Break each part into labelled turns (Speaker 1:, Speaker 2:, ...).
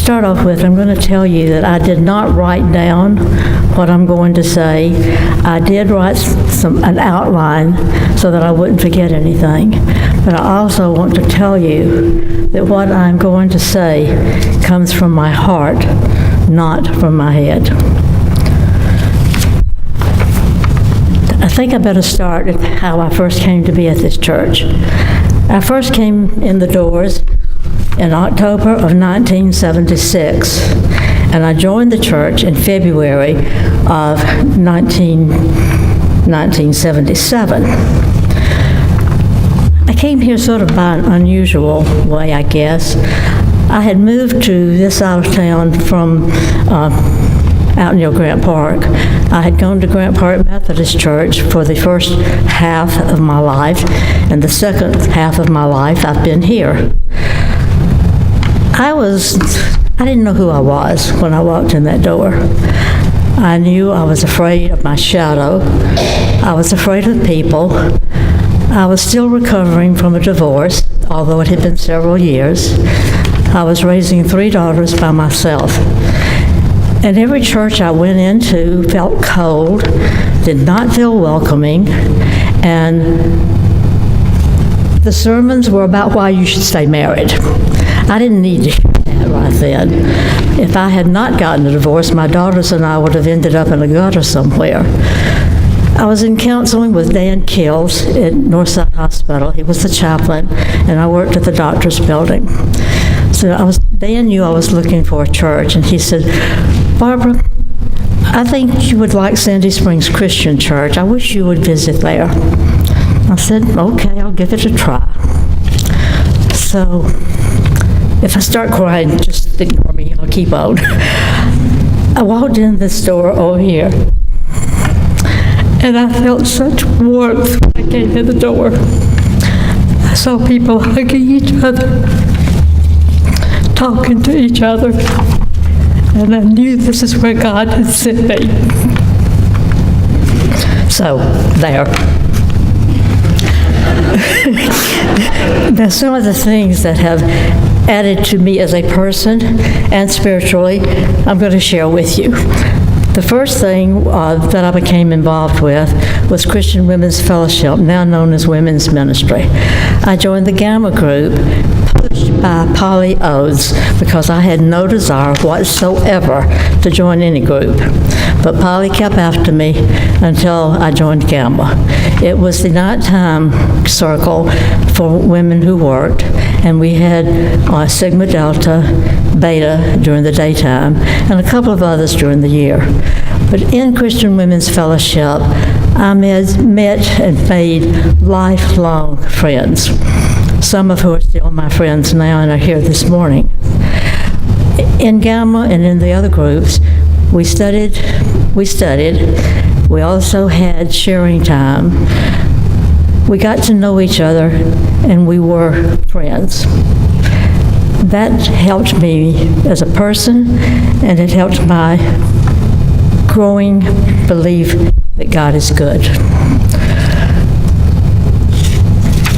Speaker 1: start off with, I'm going to tell you that I did not write down what I'm going to say. I did write an outline so that I wouldn't forget anything. But I also want to tell you that what I'm going to say comes from my heart, not from my head. I think I better start at how I first came to be at this church. I first came in the doors in October of 1976, and I joined the church in February of 1977. I came here sort of by an unusual way, I guess. I had moved to this side of town from out near Grant Park. I had gone to Grant Park Methodist Church for the first half of my life, and the second half of my life I've been here. I didn't know who I was when I walked in that door. I knew I was afraid of my shadow. I was afraid of people. I was still recovering from a divorce, although it had been several years. I was raising 3 daughters by myself. And every church I went into felt cold, did not feel welcoming, and the sermons were about why you should stay married. I didn't need to hear that right then. If I had not gotten a divorce, my daughters and I would have ended up in a gutter somewhere. I was in counseling with Dan Kills at Northside Hospital. He was the chaplain, and I worked at the doctor's building. So Dan knew I was looking for a church, and he said, "Barbara, I think you would like Sandy Springs Christian Church. I wish you would visit there." I said, "Okay, I'll give it a try." So if I start crying, just ignore me, I'll keep on. I walked in this door over here, and I felt such warmth when I came in the door. I saw people hugging each other, talking to each other, and I knew this is where God had sent me. So, there. Now, some of the things that have added to me as a person and spiritually, I'm going to share with you. The first thing that I became involved with was Christian Women's Fellowship, now known as Women's Ministry. I joined the Gamma group, pushed by Polly Oates, because I had no desire whatsoever to join any group. But Polly kept after me until I joined Gamma. It was the nighttime circle for women who worked, and we had Sigma Delta, Beta during the daytime, and a couple of others during the year. But in Christian Women's Fellowship, I met and made lifelong friends, some of who are still my friends now and are here this morning. In Gamma and in the other groups, we studied. We also had sharing time. We got to know each other, and we were friends. That helped me as a person, and it helped my growing belief that God is good.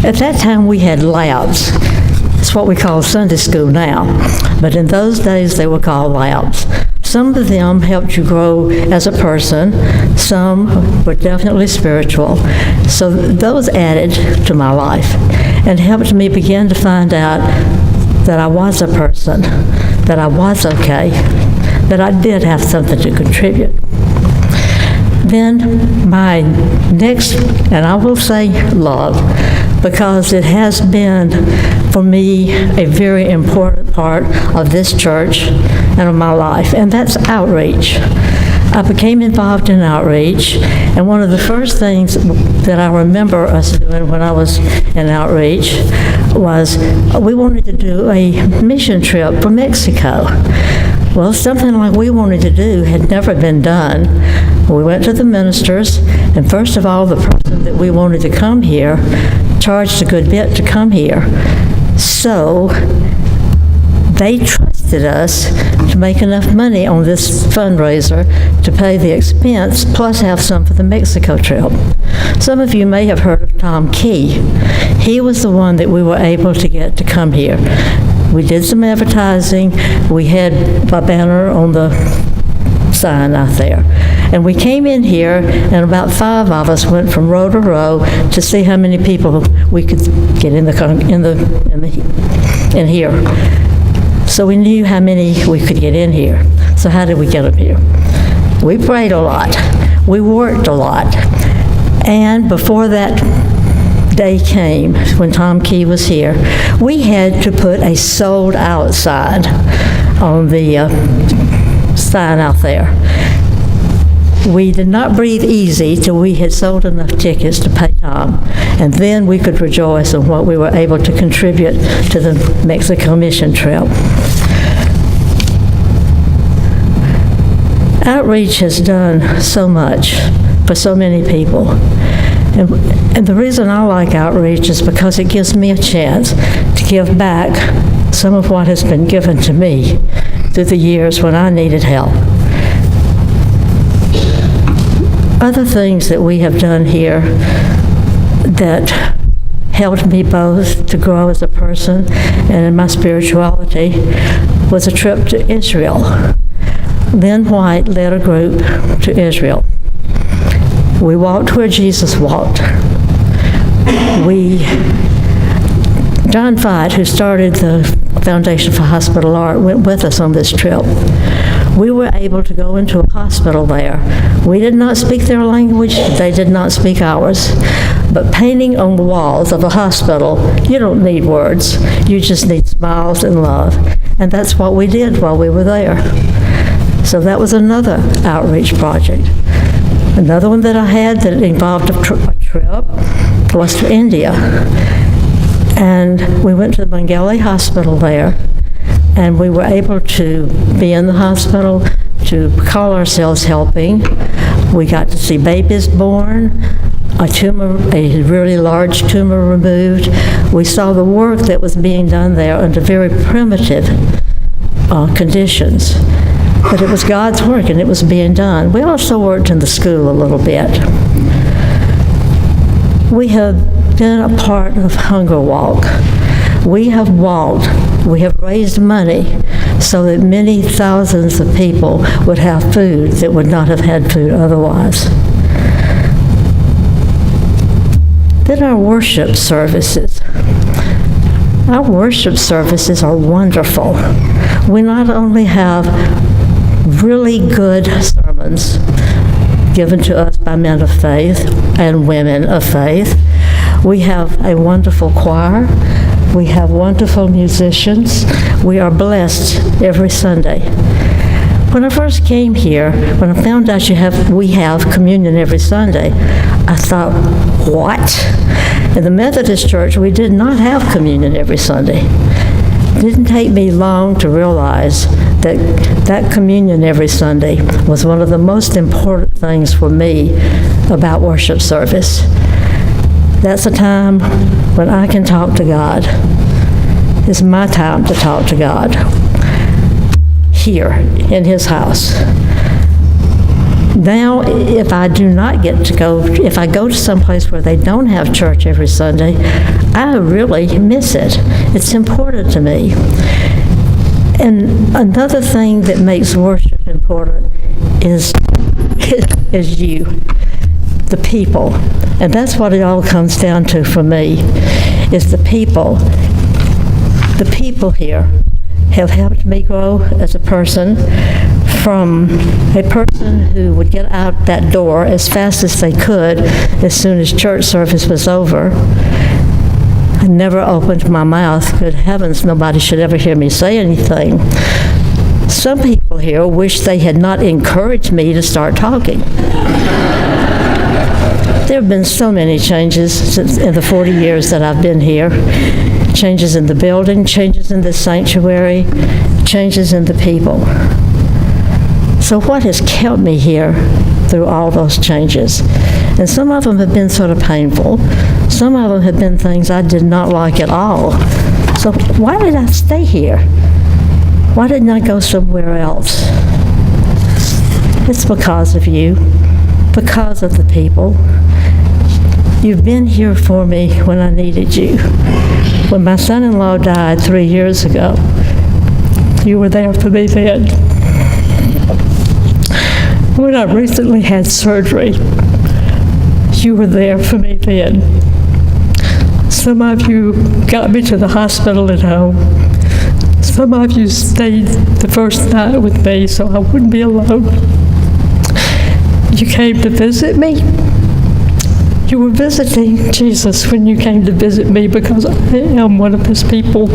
Speaker 1: At that time, we had labs. It's what we call Sunday school now, but in those days, they were called labs. Some of them helped you grow as a person. Some were definitely spiritual. So those added to my life and helped me begin to find out that I was a person, that I was okay, that I did have something to contribute. Then my next, and I will say love, because it has been for me a very important part of this church and of my life, and that's outreach. I became involved in outreach, and one of the first things that I remember us doing when I was in outreach was we wanted to do a mission trip for Mexico. Well, something like we wanted to do had never been done. We went to the ministers, and first of all, the person that we wanted to come here charged a good bit to come here. So they trusted us to make enough money on this fundraiser to pay the expense, plus have some for the Mexico trip. Some of you may have heard of Tom Key. He was the one that we were able to get to come here. We did some advertising. We had a banner on the sign out there. And we came in here, and about 5 of us went from row to row to see how many people we could get in here. So we knew how many we could get in here. So how did we get them here? We prayed a lot. We worked a lot. And before that day came, when Tom Key was here, we had to put a sold out sign on the sign out there. We did not breathe easy till we had sold enough tickets to pay Tom, and then we could rejoice in what we were able to contribute to the Mexico mission trip. Outreach has done so much for so many people. And the reason I like outreach is because it gives me a chance to give back some of what has been given to me through the years when I needed help. Other things that we have done here that helped me both to grow as a person and in my spirituality was a trip to Israel. Lynn White led a group to Israel. We walked where Jesus walked. John Veidt, who started the Foundation for Hospital Art, went with us on this trip. We were able to go into a hospital there. We did not speak their language, they did not speak ours. But painting on the walls of a hospital, you don't need words, you just need smiles and love. And that's what we did while we were there. So that was another outreach project. Another one that I had that involved a trip was to India. And we went to the Bengali hospital there, and we were able to be in the hospital, to call ourselves helping. We got to see babies born, a really large tumor removed. We saw the work that was being done there under very primitive conditions. But it was God's work, and it was being done. We also worked in the school a little bit. We have been a part of Hunger Walk. We have walked, we have raised money so that many thousands of people would have food that would not have had food otherwise. Then our worship services. Our worship services are wonderful. We not only have really good sermons given to us by men of faith and women of faith. We have a wonderful choir. We have wonderful musicians. We are blessed every Sunday. When I first came here, when I found out we have communion every Sunday, I thought, what? In the Methodist Church, we did not have communion every Sunday. It didn't take me long to realize that communion every Sunday was one of the most important things for me about worship service. That's a time when I can talk to God. It's my time to talk to God here in His house. Now, if I do not get to go, if I go to someplace where they don't have church every Sunday, I really miss it. It's important to me. And another thing that makes worship important is you, the people. And that's what it all comes down to for me, is the people. The people here have helped me grow as a person, from a person who would get out that door as fast as they could as soon as church service was over. I never opened my mouth. Good heavens, nobody should ever hear me say anything. Some people here wish they had not encouraged me to start talking. There have been so many changes in the 40 years that I've been here. Changes in the building, changes in the sanctuary, changes in the people. So what has kept me here through all those changes? And some of them have been sort of painful. Some of them have been things I did not like at all. So why did I stay here? Why didn't I go somewhere else? It's because of you, because of the people. You've been here for me when I needed you. When my son-in-law died 3 years ago, you were there for me then. When I recently had surgery, you were there for me then. Some of you got me to the hospital at home. Some of you stayed the first night with me so I wouldn't be alone. You came to visit me. You were visiting Jesus when you came to visit me because I am one of his people.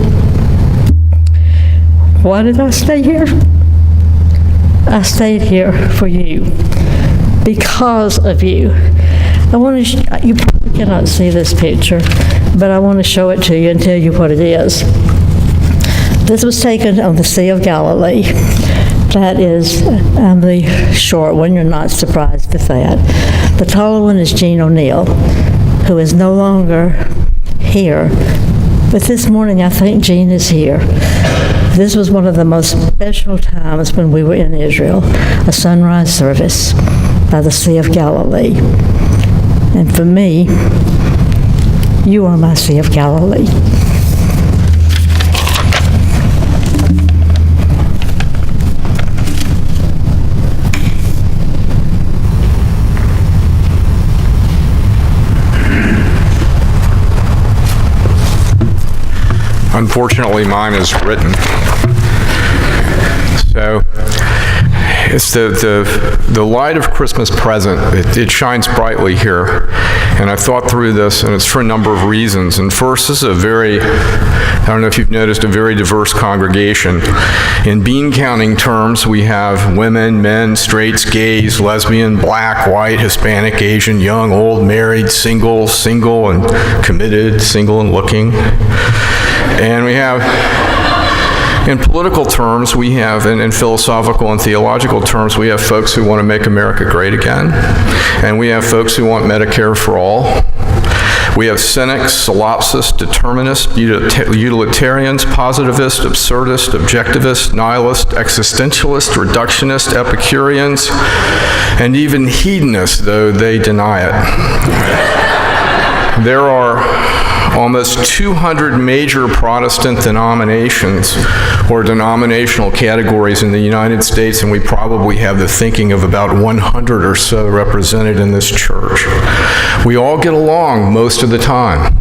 Speaker 1: Why did I stay here? I stayed here for you, because of you. I want to, you probably cannot see this picture, but I want to show it to you and tell you what it is. This was taken on the Sea of Galilee. That is the short one. You're not surprised at that. The taller one is Jean O'Neill, who is no longer here. But this morning, I think Jean is here. This was one of the most special times when we were in Israel, a sunrise service by the Sea of Galilee. And for me, you are my Sea of Galilee.
Speaker 2: Unfortunately, mine is written. So it's the light of Christmas present. It shines brightly here. And I thought through this, and it's for a number of reasons. And first, this is a very, I don't know if you've noticed, a very diverse congregation. In bean counting terms, we have women, men, straights, gays, lesbian, black, white, Hispanic, Asian, young, old, married, single, and committed, single and looking. And we have, in political terms, we have, in philosophical and theological terms, we have folks who want to make America great again. And we have folks who want Medicare for all. We have cynics, solipsists, determinists, utilitarians, positivists, absurdists, objectivists, nihilists, existentialists, reductionists, Epicureans, and even hedonists, though they deny it. There are almost 200 major Protestant denominations or denominational categories in the United States, and we probably have the thinking of about 100 or so represented in this church. We all get along most of the time.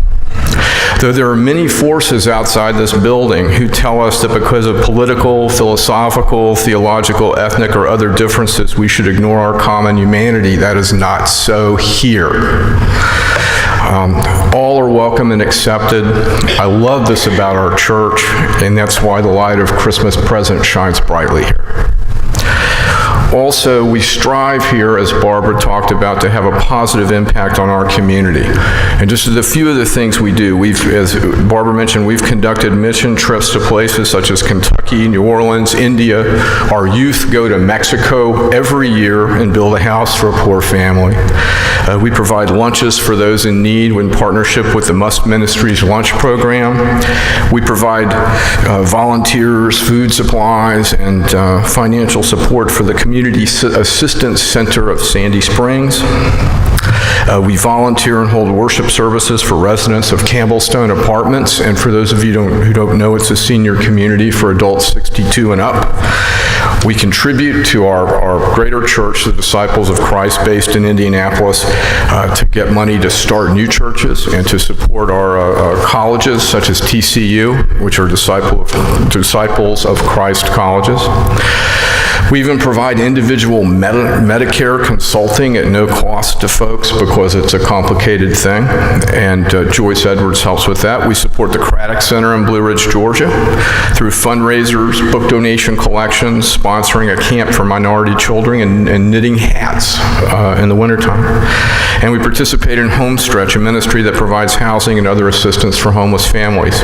Speaker 2: Though there are many forces outside this building who tell us that because of political, philosophical, theological, ethnic, or other differences, we should ignore our common humanity. That is not so here. All are welcome and accepted. I love this about our church, and that's why the light of Christmas present shines brightly here. Also, we strive here, as Barbara talked about, to have a positive impact on our community. And just as a few of the things we do, as Barbara mentioned, we've conducted mission trips to places such as Kentucky, New Orleans, India. Our youth go to Mexico every year and build a house for a poor family. We provide lunches for those in need in partnership with the Must Ministries lunch program. We provide volunteers, food supplies, and financial support for the Community Assistance Center of Sandy Springs. We volunteer and hold worship services for residents of Campbellstone Apartments, and for those of you who don't know, it's a senior community for adults 62 and up. We contribute to our greater church, the Disciples of Christ, based in Indianapolis, to get money to start new churches and to support our colleges, such as TCU, which are Disciples of Christ colleges. We even provide individual Medicare consulting at no cost to folks because it's a complicated thing, and Joyce Edwards helps with that. We support the Craddock Center in Blue Ridge, Georgia, through fundraisers, book donation collections, sponsoring a camp for minority children, and knitting hats in the wintertime. And we participate in Homestretch, a ministry that provides housing and other assistance for homeless families.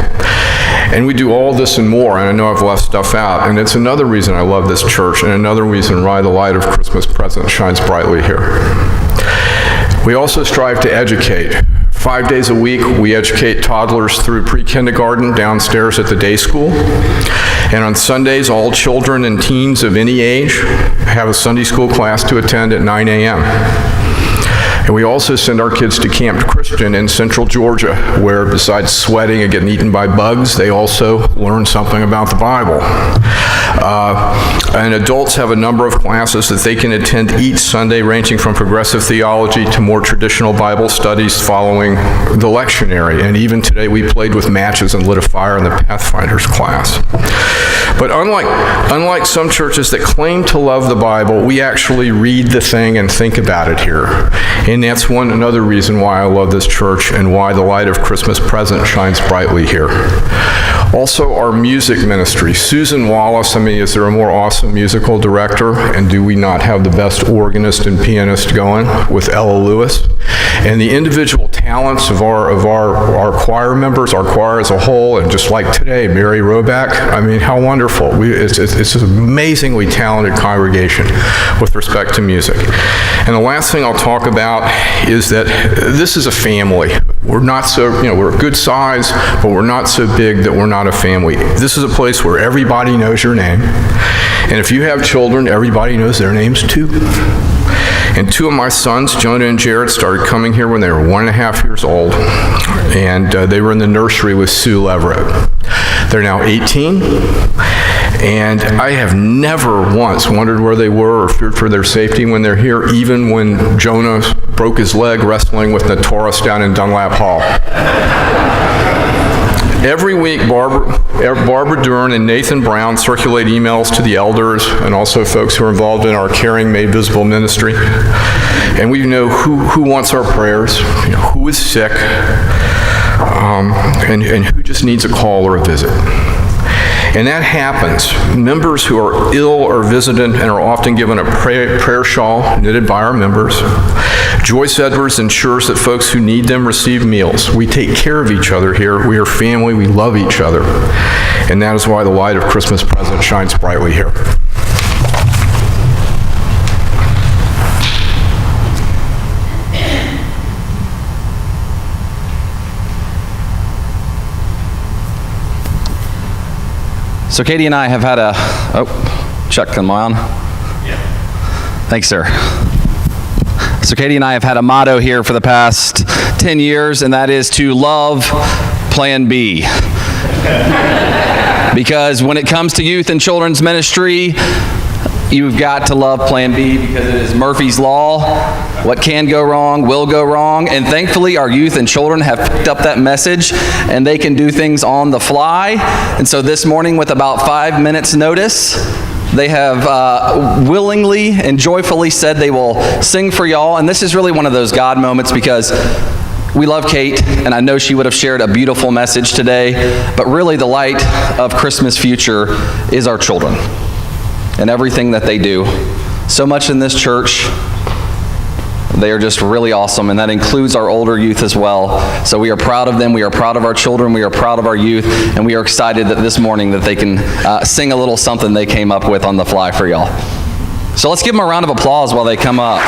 Speaker 2: And we do all this and more, and I know I've left stuff out, and it's another reason I love this church, and another reason why the light of Christmas present shines brightly here. We also strive to educate. 5 days a week, we educate toddlers through pre-kindergarten downstairs at the day school. And on Sundays, all children and teens of any age have a Sunday school class to attend at 9 a.m. And we also send our kids to Camp Christian in Central Georgia, where besides sweating and getting eaten by bugs, they also learn something about the Bible. And adults have a number of classes that they can attend each Sunday, ranging from progressive theology to more traditional Bible studies following the lectionary. And even today we played with matches and lit a fire in the Pathfinders class. But unlike some churches that claim to love the Bible, we actually read the thing and think about it here. And that's another reason why I love this church and why the light of Christmas present shines brightly here. Also, our music ministry. Susan Wallace, is there a more awesome musical director? And do we not have the best organist and pianist going with Ella Lewis? And the individual talents of our choir members, our choir as a whole, and just like today, Mary Roback, how wonderful. It's an amazingly talented congregation with respect to music. And the last thing I'll talk about is that this is a family. We're not so, we're a good size, but we're not so big that we're not a family. This is a place where everybody knows your name. And if you have children, everybody knows their names too. And two of my sons, Jonah and Jared, started coming here when they were 1.5 years old. And they were in the nursery with Sue Leverett. They're now 18. And I have never once wondered where they were or feared for their safety when they're here, even when Jonah broke his leg wrestling with Notorious down in Dunlap Hall. Every week, Barbara Duren and Nathan Brown circulate emails to the elders and also folks who are involved in our Caring Made Visible ministry. And we know who wants our prayers, who is sick, and who just needs a call or a visit. And that happens. Members who are ill or visitant and are often given a prayer shawl knitted by our members. Joyce Edwards ensures that folks who need them receive meals. We take care of each other here. We are family. We love each other. And that is why the light of Christmas present shines brightly here.
Speaker 3: So Katie and I have had Chuck, am I on? Yeah. Thanks, sir. So Katie and I have had a motto here for the past 10 years, and that is to love Plan B. Because when it comes to youth and children's ministry, you've got to love Plan B because it is Murphy's Law. What can go wrong will go wrong. And thankfully, our youth and children have picked up that message and they can do things on the fly. And so this morning, with about 5 minutes notice, they have willingly and joyfully said they will sing for y'all. And this is really one of those God moments because we love Kate, and I know she would have shared a beautiful message today. But really, the light of Christmas future is our children and everything that they do. So much in this church. They are just really awesome, and that includes our older youth as well. So we are proud of them. We are proud of our children. We are proud of our youth, and we are excited that this morning that they can sing a little something they came up with on the fly for y'all. So let's give them a round of applause while they come up.